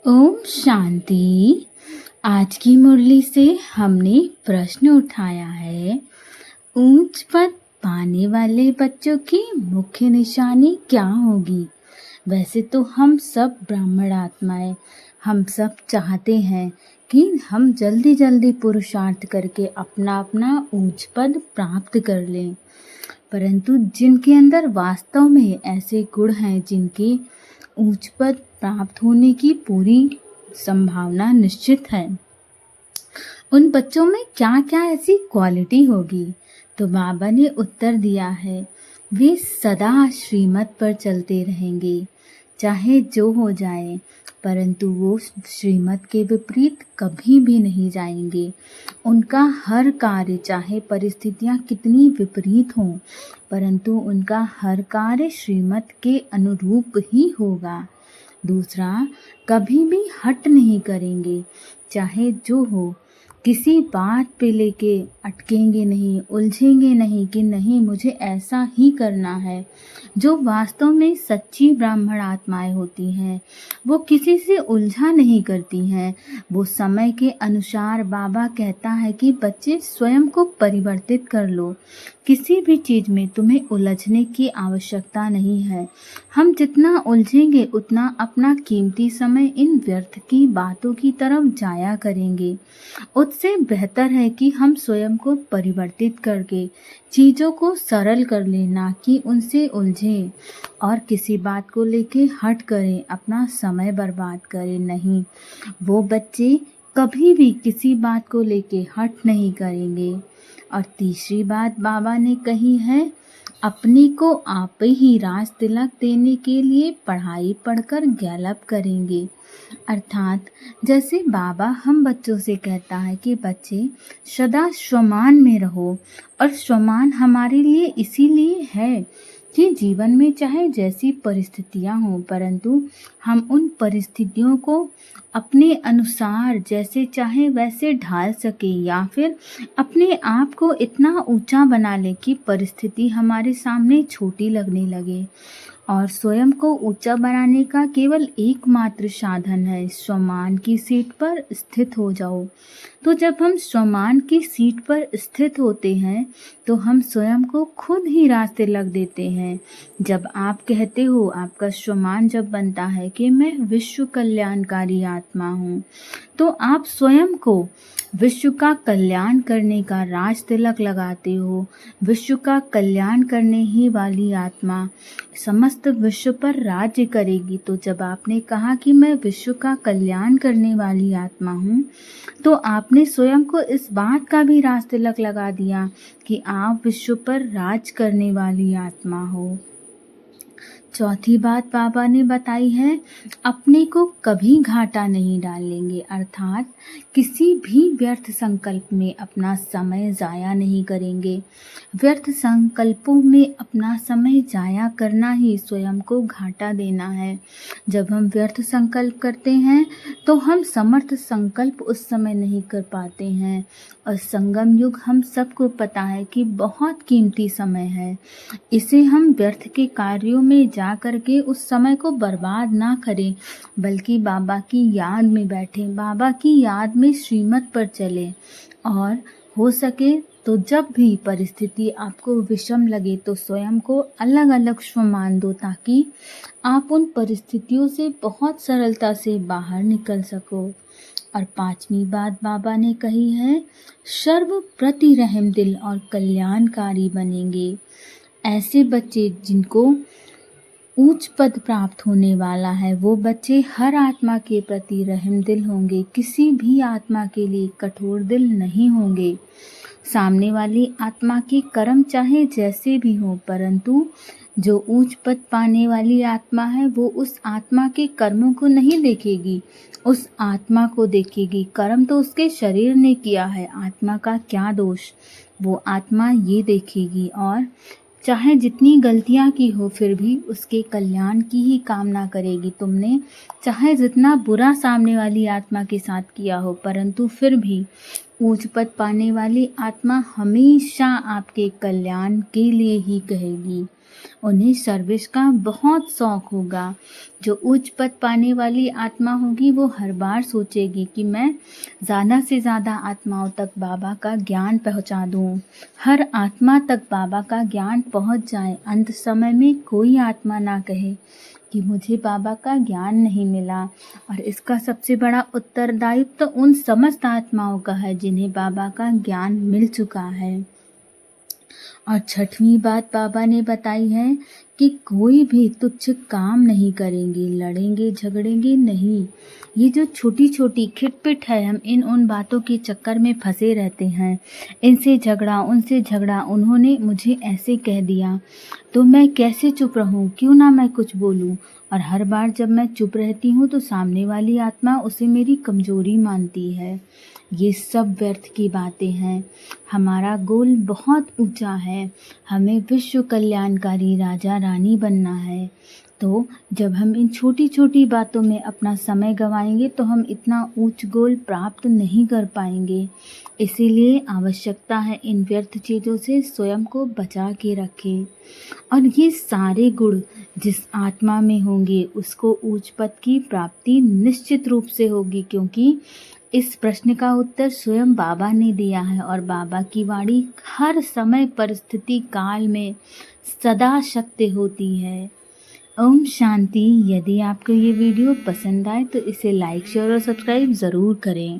ओम शांति। आज की मुरली से हमने प्रश्न उठाया है, ऊंच पद पाने वाले बच्चों की मुख्य निशानी क्या होगी। वैसे तो हम सब ब्राह्मण आत्माएं, हम सब चाहते हैं कि हम जल्दी जल्दी पुरुषार्थ करके अपना अपना ऊंच पद प्राप्त कर लें, परंतु जिनके अंदर वास्तव में ऐसे गुण हैं जिनके ऊंच पद प्राप्त होने की पूरी संभावना निश्चित है, उन बच्चों में क्या क्या ऐसी क्वालिटी होगी। तो बाबा ने उत्तर दिया है, वे सदा श्रीमत पर चलते रहेंगे, चाहे जो हो जाए, परंतु वो श्रीमत के विपरीत कभी भी नहीं जाएंगे। उनका हर कार्य, चाहे परिस्थितियां कितनी विपरीत हों, परंतु उनका हर कार्य श्रीमत के अनुरूप ही होगा। दूसरा, कभी भी हट नहीं करेंगे, चाहे जो हो, किसी बात पे लेके अटकेंगे नहीं, उलझेंगे नहीं कि नहीं मुझे ऐसा ही करना है। जो वास्तव में सच्ची ब्राह्मण आत्माएं होती हैं, वो किसी से उलझा नहीं करती हैं। वो समय के अनुसार, बाबा कहता है कि बच्चे स्वयं को परिवर्तित कर लो, किसी भी चीज़ में तुम्हें उलझने की आवश्यकता नहीं है। हम जितना उलझेंगे उतना अपना कीमती समय इन व्यर्थ की बातों की तरफ जाया करेंगे। उससे बेहतर है कि हम स्वयं को परिवर्तित करके चीज़ों को सरल कर लें, ना कि उनसे उलझें और किसी बात को लेके हट करें, अपना समय बर्बाद करें नहीं। वो बच्चे कभी भी किसी बात को लेके हट नहीं करेंगे। और तीसरी बात बाबा ने कही है, अपने को आप ही राज तिलक देने के लिए पढ़ाई पढ़कर गैलप करेंगे। अर्थात जैसे बाबा हम बच्चों से कहता है कि बच्चे सदा स्वमान में रहो, और स्वमान हमारे लिए इसीलिए है कि जीवन में चाहे जैसी परिस्थितियां हों, परंतु हम उन परिस्थितियों को अपने अनुसार जैसे चाहे वैसे ढाल सके, या फिर अपने आप को इतना ऊंचा बना ले कि परिस्थिति हमारे सामने छोटी लगने लगे। और स्वयं को ऊंचा बनाने का केवल एकमात्र साधन है, स्वमान की सीट पर स्थित हो जाओ। तो जब हम स्वमान की सीट पर स्थित होते हैं तो हम स्वयं को खुद ही रास्ते लग देते हैं। जब आप कहते हो, आपका स्वमान जब बनता है कि मैं विश्व कल्याणकारी आत्मा हूँ, तो आप स्वयं को विश्व का कल्याण करने का राज तिलक लगाते हो। विश्व का कल्याण करने ही वाली आत्मा समस्त विश्व पर राज्य करेगी। तो जब आपने कहा कि मैं विश्व का कल्याण करने वाली आत्मा हूँ, तो आपने स्वयं को इस बात का भी राज तिलक लगा दिया कि आप विश्व पर राज करने वाली आत्मा हो। चौथी बात बाबा ने बताई है, अपने को कभी घाटा नहीं डालेंगे, अर्थात किसी भी व्यर्थ संकल्प में अपना समय जाया नहीं करेंगे। व्यर्थ संकल्पों में अपना समय जाया करना ही स्वयं को घाटा देना है। जब हम व्यर्थ संकल्प करते हैं तो हम समर्थ संकल्प उस समय नहीं कर पाते हैं। और संगम युग हम सबको पता है कि बहुत कीमती समय है। इसे हम व्यर्थ के कार्यों में जा करके उस समय को बर्बाद ना करें, बल्कि बाबा की याद में बैठें, बाबा की याद में श्रीमत पर चलें। और हो सके तो जब भी परिस्थिति आपको विषम लगे तो स्वयं को अलग अलग स्वमान दो, ताकि आप उन परिस्थितियों से बहुत सरलता से बाहर निकल सको। और पांचवी बात बाबा ने कही है, सर्व प्रति रहम दिल और कल्याणकारी बनेंगे। ऐसे बच्चे जिनको उच्च पद प्राप्त होने वाला है, वो बच्चे हर आत्मा के प्रति रहम दिल होंगे, किसी भी आत्मा के लिए कठोर दिल नहीं होंगे। सामने वाली आत्मा के कर्म चाहे जैसे भी हो, परंतु जो उच्च पद पाने वाली आत्मा है वो उस आत्मा के कर्मों को नहीं देखेगी, उस आत्मा को देखेगी। कर्म तो उसके शरीर ने किया है, आत्मा का क्या दोष, वो आत्मा ये देखेगी। और चाहे जितनी गलतियां की हो फिर भी उसके कल्याण की ही कामना करेगी। तुमने चाहे जितना बुरा सामने वाली आत्मा के साथ किया हो, परंतु फिर भी ऊंच पद पाने वाली आत्मा हमेशा आपके कल्याण के लिए ही कहेगी। उन्हें सर्विस का बहुत शौक होगा। जो उच्च पद पाने वाली आत्मा होगी वो हर बार सोचेगी कि मैं ज़्यादा से ज़्यादा आत्माओं तक बाबा का ज्ञान पहुंचा दूं। हर आत्मा तक बाबा का ज्ञान पहुंच जाए। अंत समय में कोई आत्मा ना कहे कि मुझे बाबा का ज्ञान नहीं मिला। और इसका सबसे बड़ा उत्तरदायित्व तो उन समस्त आत्माओं का है जिन्हें बाबा का ज्ञान मिल चुका है। और छठवीं बात बाबा ने बताई है कि कोई भी तुच्छ काम नहीं करेंगे, लड़ेंगे झगड़ेंगे नहीं। ये जो छोटी छोटी खिटपिट है, हम इन उन बातों के चक्कर में फंसे रहते हैं। इनसे झगड़ा, उनसे झगड़ा, उन्होंने मुझे ऐसे कह दिया तो मैं कैसे चुप रहूं, क्यों ना मैं कुछ बोलूं। और हर बार जब मैं चुप रहती हूँ तो सामने वाली आत्मा उसे मेरी कमजोरी मानती है। ये सब व्यर्थ की बातें हैं। हमारा गोल बहुत ऊंचा है। हमें विश्व कल्याणकारी राजा रानी बनना है। तो जब हम इन छोटी छोटी बातों में अपना समय गंवाएंगे तो हम इतना ऊंच गोल प्राप्त नहीं कर पाएंगे। इसीलिए आवश्यकता है इन व्यर्थ चीज़ों से स्वयं को बचा के रखें। और ये सारे गुण जिस आत्मा में होंगे उसको ऊंच पद की प्राप्ति निश्चित रूप से होगी, क्योंकि इस प्रश्न का उत्तर स्वयं बाबा ने दिया है। और बाबा की वाणी हर समय परिस्थिति काल में सदा सत्य होती है। ओम शांति। यदि आपको ये वीडियो पसंद आए तो इसे लाइक शेयर और सब्सक्राइब ज़रूर करें।